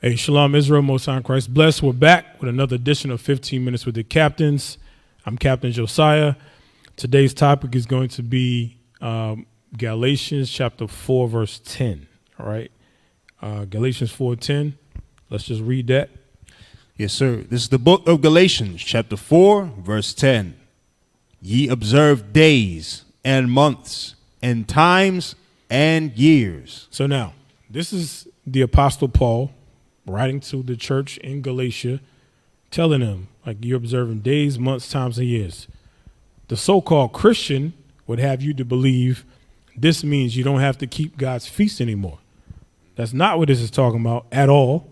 Hey, Shalom Israel, Most High in Christ bless. We're back with another edition of 15 Minutes with the Captains. I'm Captain Josiah. Today's topic is going to be Galatians chapter 4, verse 10. All right. Galatians 4:10. Let's just read that. Yes, sir. This is the book of Galatians, chapter 4, verse 10. Ye observe days and months and times and years. So now, this is the Apostle Paul writing to the church in Galatia, telling them, like, you're observing days, months, times, and years. The so-called Christian would have you to believe this means you don't have to keep God's feast anymore. That's not what this is talking about at all,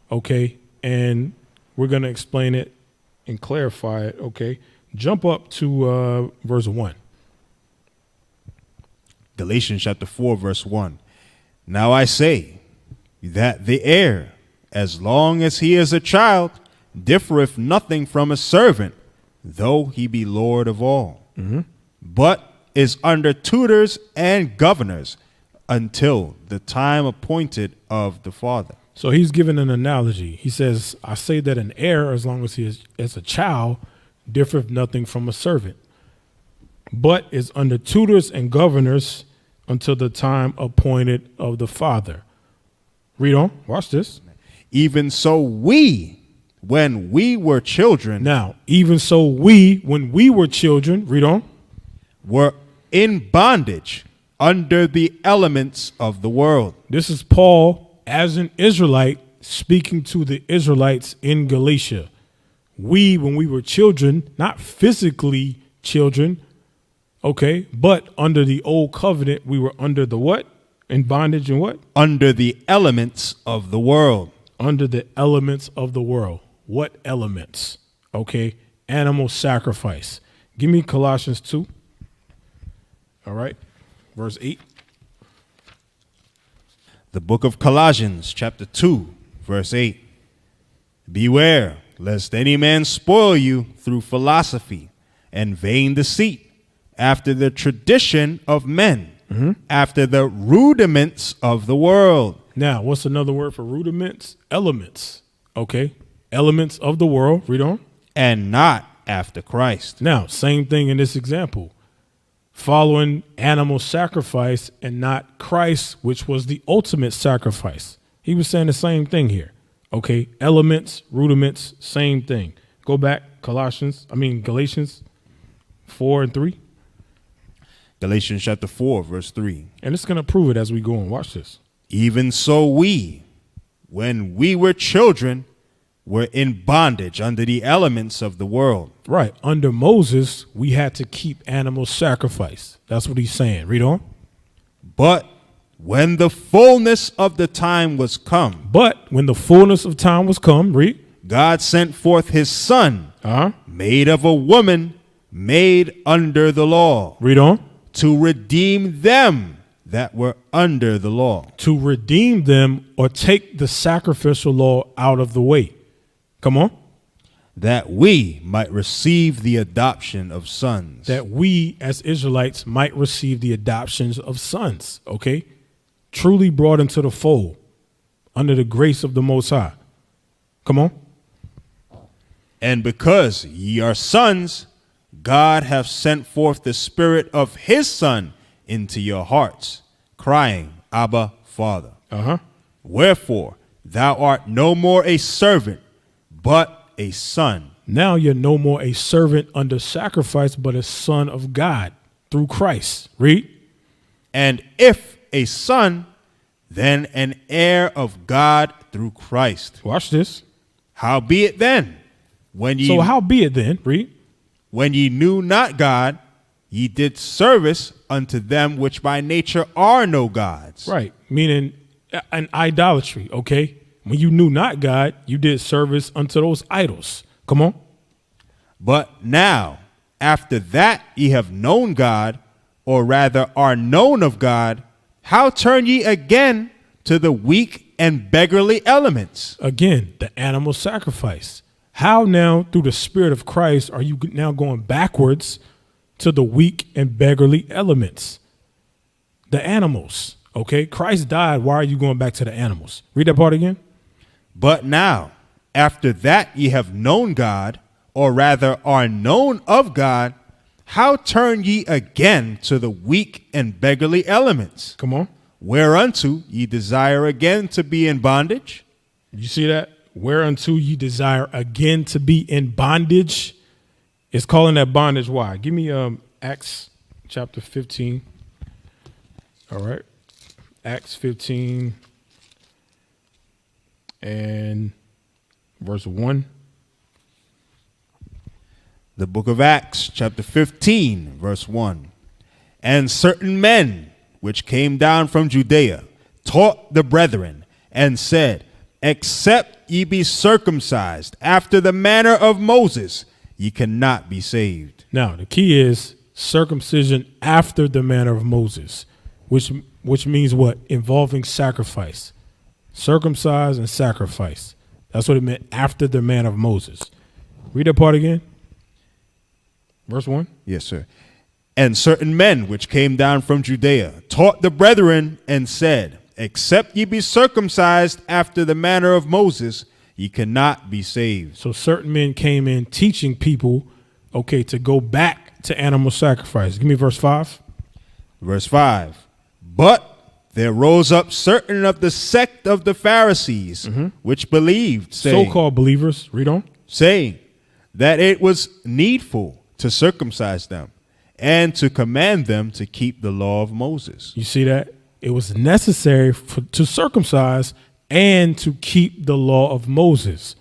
okay? And we're going to explain it and clarify it, okay? Jump up to verse 1. Galatians chapter 4, verse 1. Now I say that the heir, as long as he is a child, differeth nothing from a servant, though he be Lord of all, but is under tutors and governors until the time appointed of the father. So he's giving an analogy. He says, I say that an heir, as long as he is a child, differeth nothing from a servant, but is under tutors and governors until the time appointed of the father. Read on. Watch this. Even so we, when we were children. Now, even so we, when we were children, read on, were in bondage under the elements of the world. This is Paul, as an Israelite, speaking to the Israelites in Galatia. We, when we were children, not physically children, okay, but under the old covenant, we were under the what? In bondage and what? Under the elements of the world. Under the elements of the world. What elements? Okay, animal sacrifice. Give me Colossians 2. All right, verse 8. The book of Colossians, chapter 2, verse 8. Beware, lest any man spoil you through philosophy and vain deceit, after the tradition of men, after the rudiments of the world. Now, what's another word for rudiments? Elements. Okay, elements of the world. Read on. And not after Christ. Now, same thing in this example. Following animal sacrifice and not Christ, which was the ultimate sacrifice. He was saying the same thing here. Okay, elements, rudiments, same thing. Go back, Galatians 4 and 3. Galatians chapter 4, verse 3. And it's going to prove it as we go on. Watch this. Even so we, when we were children, were in bondage under the elements of the world. Right. Under Moses, we had to keep animal sacrifice. That's what he's saying. Read on. But when the fullness of the time was come. But when the fullness of time was come, read. God sent forth his son, made of a woman, made under the law. Read on. To redeem them that were under the law. To redeem them, or take the sacrificial law out of the way. Come on. That we might receive the adoption of sons. That we as Israelites might receive the adoptions of sons. Okay. Truly brought into the fold under the grace of the Most High. Come on. And because ye are sons, God hath sent forth the Spirit of his Son into your hearts, crying, Abba, Father. Wherefore, thou art no more a servant, but a son. Now you're no more a servant under sacrifice, but a son of God through Christ. Read. And if a son, then an heir of God through Christ. Watch this. Howbeit then, howbeit then, read. When ye knew not God, ye did service unto them which by nature are no gods. Right, meaning an idolatry, okay? When you knew not God, you did service unto those idols. Come on. But now, after that ye have known God, or rather are known of God, how turn ye again to the weak and beggarly elements? Again, the animal sacrifice. How now, through the Spirit of Christ, are you now going backwards to the weak and beggarly elements? The animals, okay? Christ died. Why are you going back to the animals? Read that part again. But now, after that ye have known God, or rather are known of God, how turn ye again to the weak and beggarly elements? Come on. Whereunto ye desire again to be in bondage? You see that? Whereunto ye desire again to be in bondage. It's calling that bondage. Why? Give me Acts chapter 15. All right. Acts 15 and verse 1. The book of Acts, chapter 15, verse 1. And certain men which came down from Judea taught the brethren and said, except ye be circumcised after the manner of Moses, ye cannot be saved. Now, the key is circumcision after the manner of Moses, which means what? Involving sacrifice. Circumcise and sacrifice. That's what it meant, after the manner of Moses. Read that part again. Verse 1. Yes, sir. And certain men which came down from Judea taught the brethren and said, except ye be circumcised after the manner of Moses, ye cannot be saved. So certain men came in teaching people, okay, to go back to animal sacrifice. Give me verse 5. Verse 5. But there rose up certain of the sect of the Pharisees, which believed, saying, So-called believers, read on. Saying that it was needful to circumcise them and to command them to keep the law of Moses. You see that? It was necessary to circumcise and to keep the law of Moses.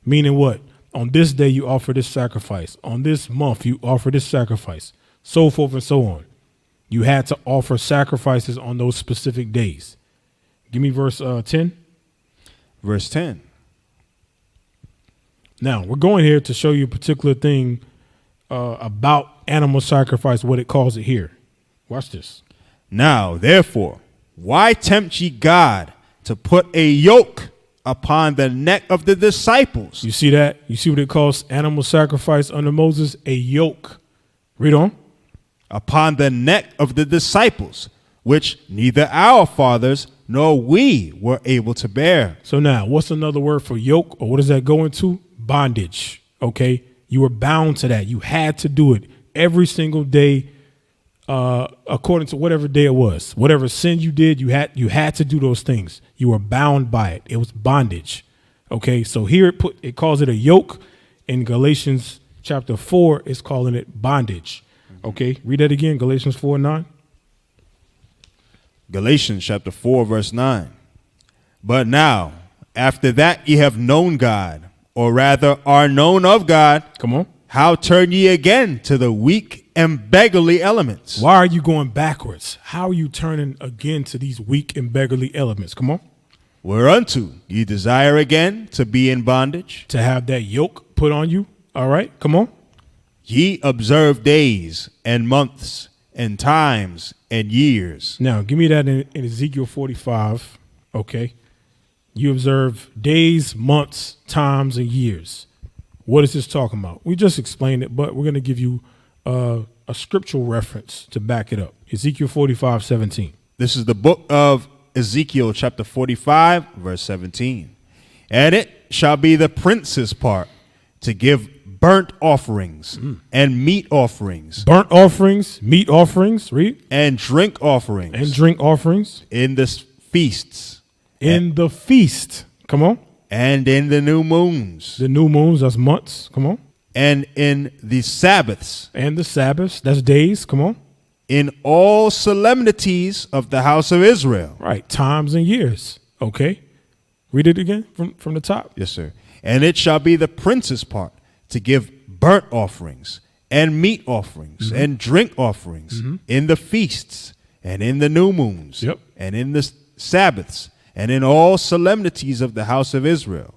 Meaning what? On this day you offer this sacrifice. On this month you offer this sacrifice. So forth and so on. You had to offer sacrifices on those specific days. Give me verse 10. Verse 10. Now, we're going here to show you a particular thing about animal sacrifice, what it calls it here. Watch this. Now, therefore, why tempt ye God to put a yoke upon the neck of the disciples? You see that? You see what it calls animal sacrifice under Moses? A yoke. Read on. Upon the neck of the disciples, which neither our fathers nor we were able to bear. So now, what's another word for yoke, or what does that go into? Bondage. Okay? You were bound to that. You had to do it every single day, according to whatever day it was. Whatever sin you did, you had to do those things. You were bound by it. It was bondage. Okay, so here it calls it a yoke. In Galatians chapter 4, it's calling it bondage. Okay, read that again. Galatians 4:9. Galatians chapter 4, verse 9. But now, after that ye have known God, or rather are known of God. Come on. How turn ye again to the weak and beggarly elements? Why are you going backwards? How are you turning again to these weak and beggarly elements? Come on. Whereunto ye desire again to be in bondage? To have that yoke put on you. All right, come on. Ye observe days and months and times and years. Now, give me that in Ezekiel 45. Okay. You observe days, months, times, and years. What is this talking about? We just explained it, but we're going to give you a scriptural reference to back it up. Ezekiel 45:17. This is the book of Ezekiel chapter 45, verse 17. And it shall be the prince's part to give burnt offerings and meat offerings. Burnt offerings, meat offerings, read. And drink offerings. And drink offerings. In the feasts. In the feast. Come on. And in the new moons. The new moons, that's months. Come on. And in the Sabbaths. And the Sabbaths, that's days. Come on. In all solemnities of the house of Israel. Right. Times and years. Okay. Read it again from the top. Yes, sir. And it shall be the prince's part to give burnt offerings and meat offerings and drink offerings in the feasts and in the new moons and in the Sabbaths and in all solemnities of the house of Israel.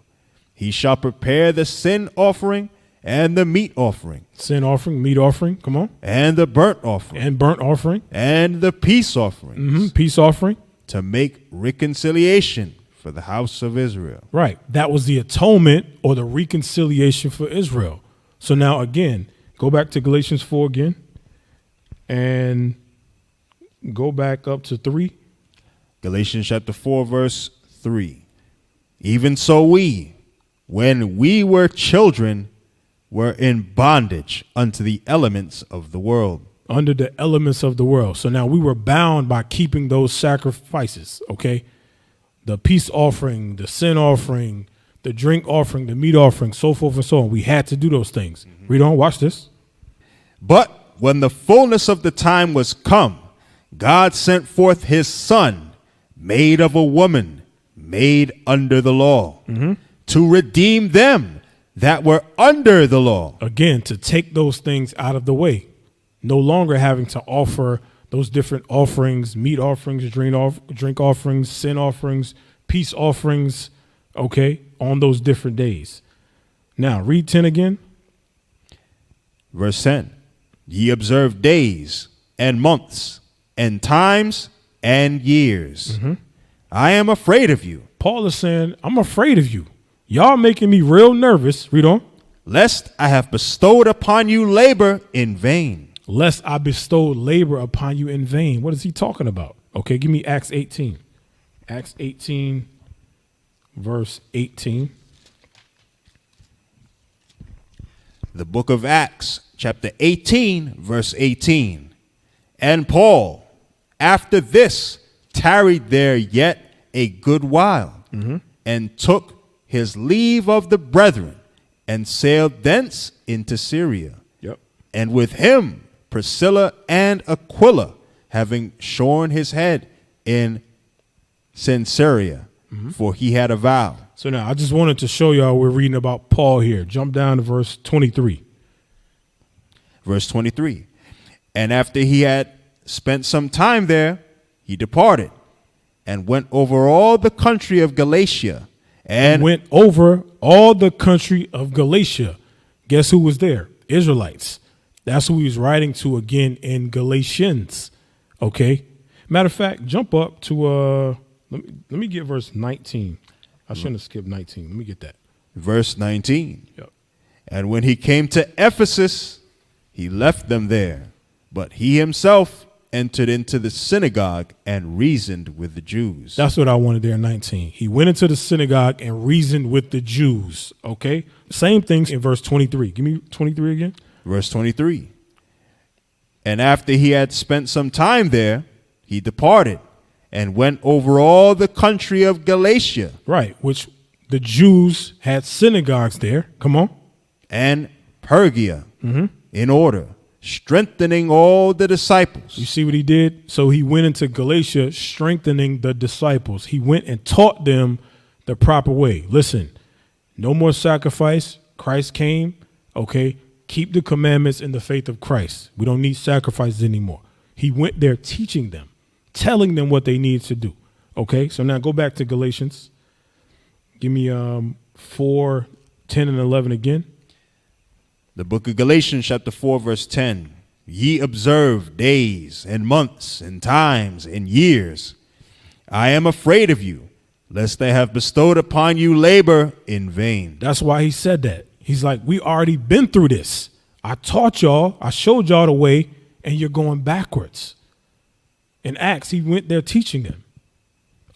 He shall prepare the sin offering and the meat offering. Sin offering, meat offering, come on. And the burnt offering. And burnt offering. And the peace offerings. Peace offering. To make reconciliation for the house of Israel. Right. That was the atonement or the reconciliation for Israel. So now, again, go back to Galatians 4 again and go back up to 3. Galatians chapter 4, verse 3. Even so we, when we were children, were in bondage unto the elements of the world. Under the elements of the world. So now we were bound by keeping those sacrifices, okay? The peace offering, the sin offering, the drink offering, the meat offering, so forth and so on. We had to do those things. Read on, watch this. But when the fullness of the time was come, God sent forth his Son, made of a woman, made under the law, to redeem them that were under the law. Again, to take those things out of the way. No longer having to offer those different offerings, meat offerings, drink offerings, sin offerings, peace offerings, okay, on those different days. Now, read 10 again. Verse 10. Ye observe days and months and times and years. I am afraid of you. Paul is saying, I'm afraid of you. Y'all making me real nervous. Read on. Lest I have bestowed upon you labor in vain. Lest I bestow labor upon you in vain. What is he talking about? Okay, give me Acts 18. Acts 18, verse 18. The book of Acts, chapter 18, verse 18. And Paul, after this, tarried there yet a good while, and took his leave of the brethren, and sailed thence into Syria. Yep. And with him Priscilla and Aquila, having shorn his head in Caesarea, for he had a vow. So now I just wanted to show y'all we're reading about Paul here. Jump down to verse 23. Verse 23. And after he had spent some time there, he departed and went over all the country of Galatia. And went over all the country of Galatia. Guess who was there? Israelites. That's who he was writing to again in Galatians. Okay. Matter of fact, jump up to let me get verse 19. I shouldn't have skipped 19. Let me get that. Verse 19. Yep. And when he came to Ephesus, he left them there, but he himself entered into the synagogue and reasoned with the Jews. That's what I wanted there in 19. He went into the synagogue and reasoned with the Jews. Okay. Same things in verse 23. Give me 23 again. Verse 23. And after he had spent some time there, he departed and went over all the country of Galatia. Right, which the Jews had synagogues there. Come on. And Pergia in order, strengthening all the disciples. You see what he did? So he went into Galatia strengthening the disciples. He went and taught them the proper way. Listen, no more sacrifice. Christ came. Okay. Keep the commandments in the faith of Christ. We don't need sacrifices anymore. He went there teaching them, telling them what they needed to do. Okay, so now go back to Galatians. Give me 4, 10, and 11 again. The book of Galatians, chapter 4, verse 10. Ye observe days and months and times and years. I am afraid of you, lest they have bestowed upon you labor in vain. That's why he said that. He's like, we already been through this. I taught y'all, I showed y'all the way, and you're going backwards. In Acts, he went there teaching them.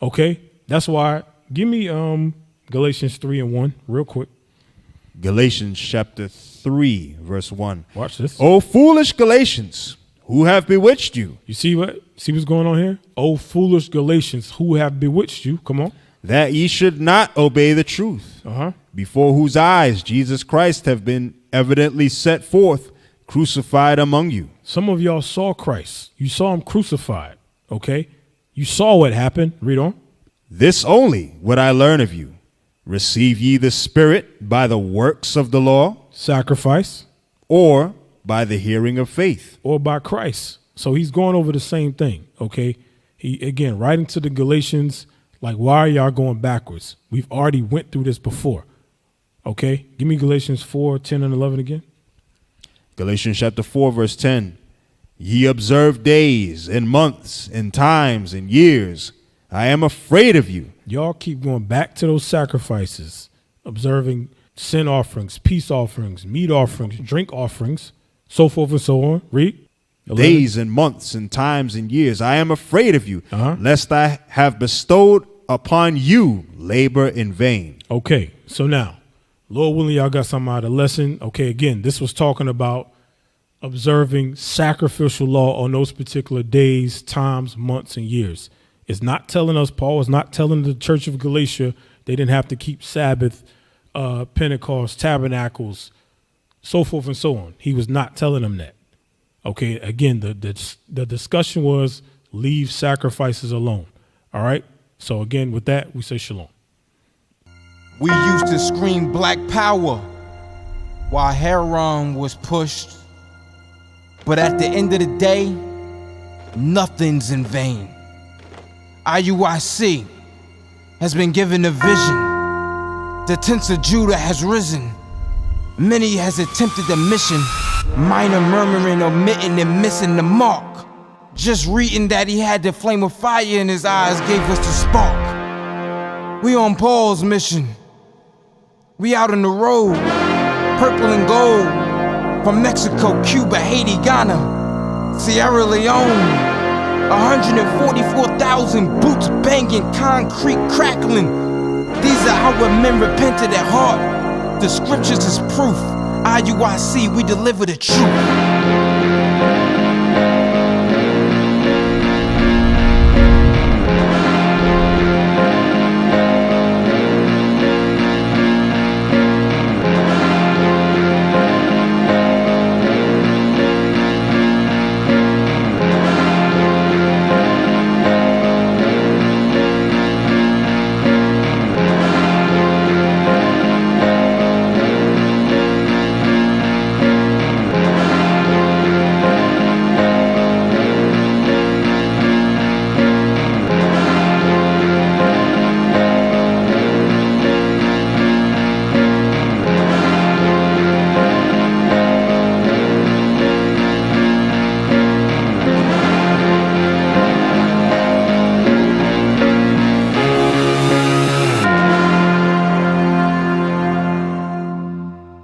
Okay, that's why. Give me Galatians 3 and 1 real quick. Galatians chapter 3, verse 1. Watch this. O foolish Galatians, who have bewitched you? You see what's going on here? O foolish Galatians, who have bewitched you? Come on. That ye should not obey the truth, before whose eyes Jesus Christ have been evidently set forth, crucified among you. Some of y'all saw Christ. You saw him crucified. Okay. You saw what happened. Read on. This only would I learn of you. Receive ye the Spirit by the works of the law? Sacrifice. Or by the hearing of faith? Or by Christ. So he's going over the same thing. Okay. He, again, writing to the Galatians, like, why are y'all going backwards? We've already went through this before. Okay. Give me Galatians 4, 10, and 11 again. Galatians chapter 4, verse 10. Ye observe days and months and times and years. I am afraid of you. Y'all keep going back to those sacrifices, observing sin offerings, peace offerings, meat offerings, drink offerings, so forth and so on. Read. 11. Days and months and times and years. I am afraid of you, lest I have bestowed upon you labor in vain. Okay, so now, Lord willing, y'all got something out of the lesson. Okay, again, this was talking about observing sacrificial law on those particular days, times, months, and years. It's not telling us, Paul is not telling the church of Galatia they didn't have to keep Sabbath, Pentecost, tabernacles, so forth and so on. He was not telling them that. Okay, again, the discussion was leave sacrifices alone. All right, so again, with that, we say shalom. We used to scream black power while Heron was pushed. But at the end of the day, nothing's in vain. IUIC has been given a vision. The tents of Judah has risen. Many has attempted the mission, minor murmuring, omitting, and missing the mark. Just reading that he had the flame of fire in his eyes gave us the spark. We on Paul's mission. We out on the road, purple and gold, from Mexico, Cuba, Haiti, Ghana, Sierra Leone. 144,000 boots banging, concrete crackling. These are how men repented at heart. The scriptures is proof. IUIC, we deliver the truth.